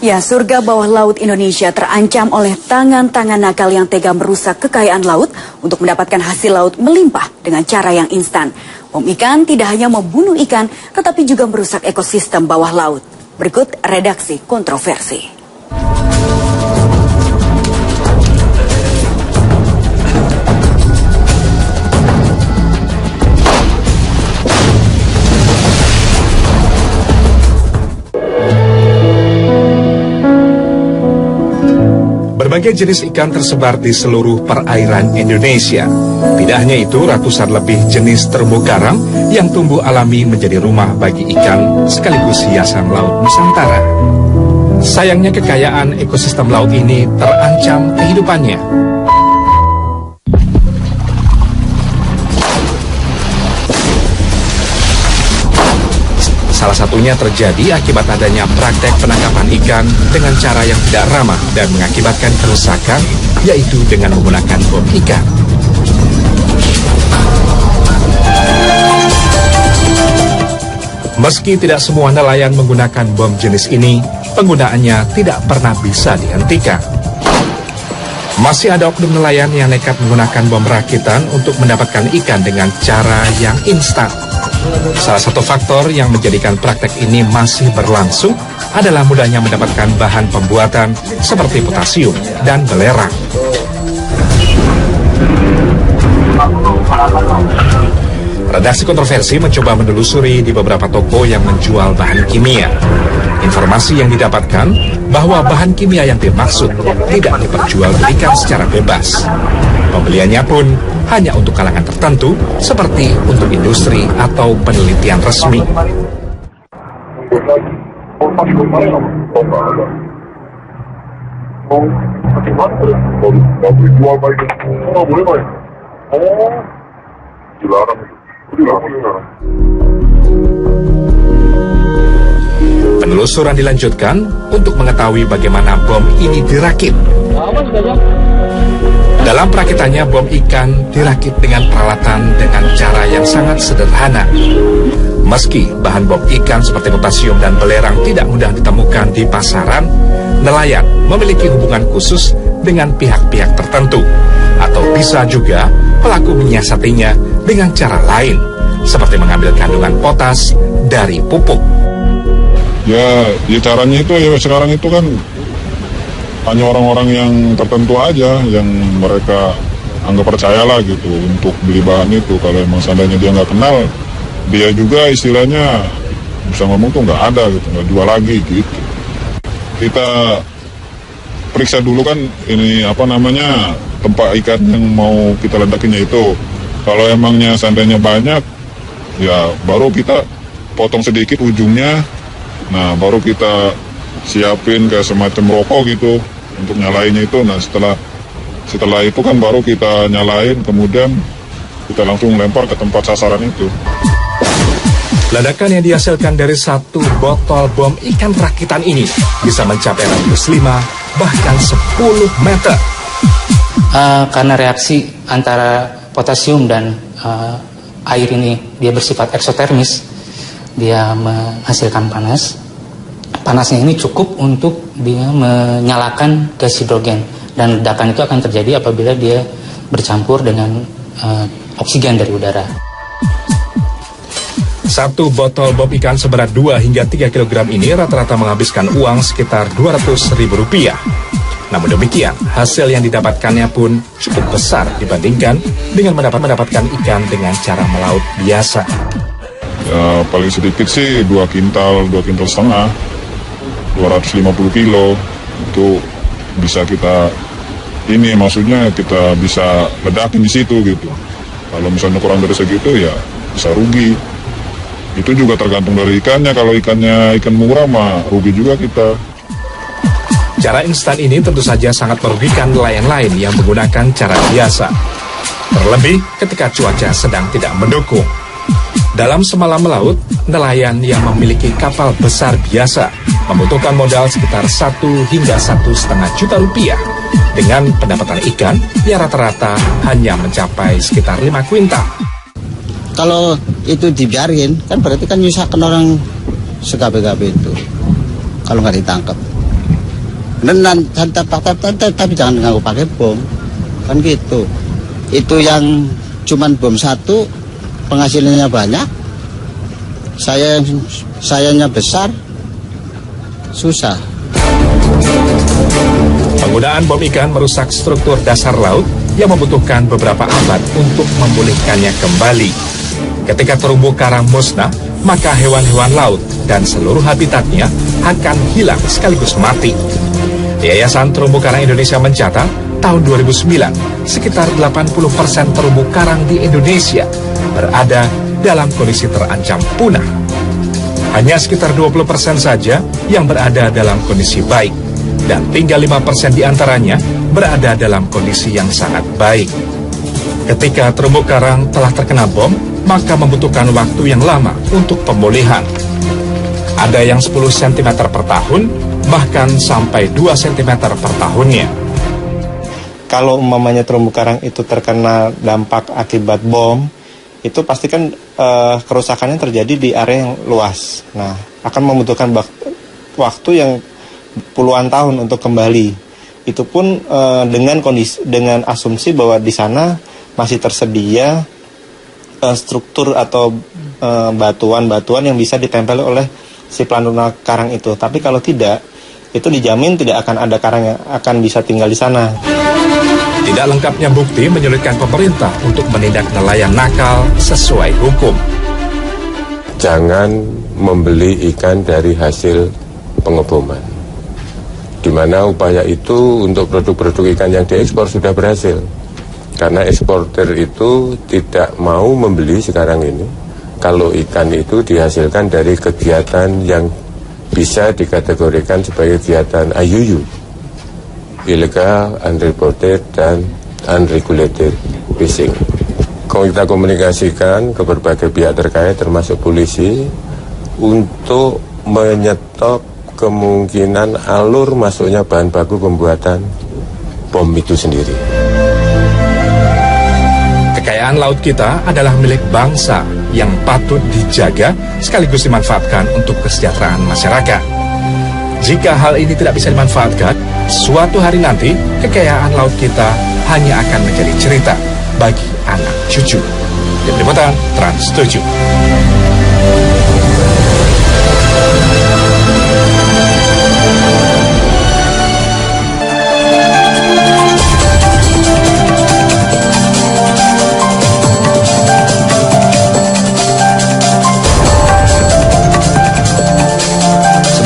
Ya, surga bawah laut Indonesia terancam oleh tangan-tangan nakal yang tega merusak kekayaan laut untuk mendapatkan hasil laut melimpah dengan cara yang instan. Bom ikan tidak hanya membunuh ikan, tetapi juga merusak ekosistem bawah laut. Berikut redaksi kontroversi. Berbagai jenis ikan tersebar di seluruh perairan Indonesia. Tidak hanya itu, ratusan lebih jenis terumbu karang yang tumbuh alami menjadi rumah bagi ikan sekaligus hiasan laut Nusantara. Sayangnya kekayaan ekosistem laut ini terancam kehidupannya. Salah satunya terjadi akibat adanya praktek penangkapan ikan dengan cara yang tidak ramah dan mengakibatkan kerusakan, yaitu dengan menggunakan bom ikan. Meski tidak semua nelayan menggunakan bom jenis ini, penggunaannya tidak pernah bisa dihentikan. Masih ada oknum nelayan yang nekat menggunakan bom rakitan untuk mendapatkan ikan dengan cara yang instan. Salah satu faktor yang menjadikan praktek ini masih berlangsung adalah mudahnya mendapatkan bahan pembuatan seperti potasium dan belerang. Redaksi kontroversi mencoba menelusuri di beberapa toko yang menjual bahan kimia. Informasi yang didapatkan bahwa bahan kimia yang dimaksud tidak diperjualbelikan secara bebas. Pembeliannya pun hanya untuk kalangan tertentu, seperti untuk industri atau penelitian resmi. Penelusuran dilanjutkan untuk mengetahui bagaimana bom ini dirakit. Dalam perakitannya, bom ikan dirakit dengan peralatan dengan cara yang sangat sederhana. Meski bahan bom ikan seperti potasium dan belerang tidak mudah ditemukan di pasaran, nelayan memiliki hubungan khusus dengan pihak-pihak tertentu. Atau bisa juga pelaku menyiasatinya dengan cara lain, seperti mengambil kandungan potas dari pupuk. Ya caranya itu ya sekarang itu kan hanya orang-orang yang tertentu aja yang mereka anggap percayalah gitu untuk beli bahan itu. Kalau emang seandainya dia nggak kenal, dia juga istilahnya bisa ngomong tuh nggak ada gitu, nggak jual lagi gitu. Kita periksa dulu kan ini tempat ikan yang mau kita ledakinnya itu. Kalau emangnya seandainya banyak, ya baru kita potong sedikit ujungnya. Nah baru kita siapin kayak semacam rokok gitu untuk nyalainnya itu. Nah setelah itu kan baru kita nyalain, kemudian kita langsung lempar ke tempat sasaran itu. Ledakan yang dihasilkan dari satu botol bom ikan rakitan ini bisa mencapai radius 5 bahkan 10 meter. Karena reaksi antara potasium dan air ini dia bersifat eksotermis, dia menghasilkan panas. Panasnya ini cukup untuk dia menyalakan gas hidrogen, dan ledakan itu akan terjadi apabila dia bercampur dengan oksigen dari udara. Satu botol bom ikan seberat 2 hingga 3 kg ini rata-rata menghabiskan uang sekitar Rp200.000. Namun demikian, hasil yang didapatkannya pun cukup besar dibandingkan dengan mendapatkan ikan dengan cara melaut biasa. Ya paling sedikit sih 2 kintal setengah, 250 kilo itu bisa kita maksudnya kita bisa ledakin di situ gitu. Kalau misalnya kurang dari segitu ya bisa rugi. Itu juga tergantung dari ikannya. Kalau ikannya ikan murah mah rugi juga kita. Cara instan ini tentu saja sangat merugikan nelayan lain yang menggunakan cara biasa. Terlebih ketika cuaca sedang tidak mendukung. Dalam semalam melaut, nelayan yang memiliki kapal besar biasa membutuhkan modal sekitar 1 hingga 1,5 juta rupiah. Dengan pendapatan ikan yang rata-rata hanya mencapai sekitar 5 kuintal. Kalau itu dibiarin, kan berarti kan nyusahkan orang segabe-gabe itu. Kalau nggak ditangkap. beneran tapi jangan ngaku pakai bom, kan gitu. Itu yang cuman bom satu, penghasilannya banyak, sayanya besar, susah. Penggunaan bom ikan merusak struktur dasar laut yang membutuhkan beberapa abad untuk memulihkannya kembali. Ketika terumbu karang musnah, maka hewan-hewan laut dan seluruh habitatnya akan hilang sekaligus mati. Yayasan Terumbu Karang Indonesia mencatat, tahun 2009, sekitar 80% terumbu karang di Indonesia berada dalam kondisi terancam punah. Hanya sekitar 20% saja yang berada dalam kondisi baik, dan tinggal 5% diantaranya berada dalam kondisi yang sangat baik. Ketika terumbu karang telah terkena bom, maka membutuhkan waktu yang lama untuk pemulihan. Ada yang 10 cm per tahun, bahkan sampai 2 cm per tahunnya. Kalau umpamanya terumbu karang itu terkena dampak akibat bom, itu pasti kan kerusakannya terjadi di area yang luas. Nah, akan membutuhkan waktu yang puluhan tahun untuk kembali. Itu pun dengan asumsi bahwa di sana masih tersedia struktur atau batuan-batuan yang bisa ditempel oleh si pelanduk karang itu. Tapi kalau tidak, itu dijamin tidak akan ada karang yang akan bisa tinggal di sana. Tidak lengkapnya bukti menyulitkan pemerintah untuk menindak nelayan nakal sesuai hukum. Jangan membeli ikan dari hasil pengeboman, di mana upaya itu untuk produk-produk ikan yang diekspor sudah berhasil. Karena eksportir itu tidak mau membeli sekarang ini kalau ikan itu dihasilkan dari kegiatan yang bisa dikategorikan sebagai kegiatan IUU, illegal, unreported, dan unregulated fishing. Kita komunikasikan ke berbagai pihak terkait termasuk polisi untuk menyetop kemungkinan alur masuknya bahan baku pembuatan bom itu sendiri. Kekayaan laut kita adalah milik bangsa yang patut dijaga sekaligus dimanfaatkan untuk kesejahteraan masyarakat. Jika hal ini tidak bisa dimanfaatkan, suatu hari nanti kekayaan laut kita hanya akan menjadi cerita bagi anak cucu. Tim Liputan Trans 7.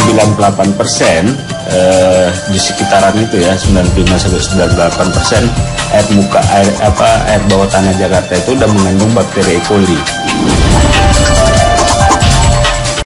98% di sekitaran itu ya, 95-98% air bawah tanah Jakarta itu udah mengandung bakteri E. coli.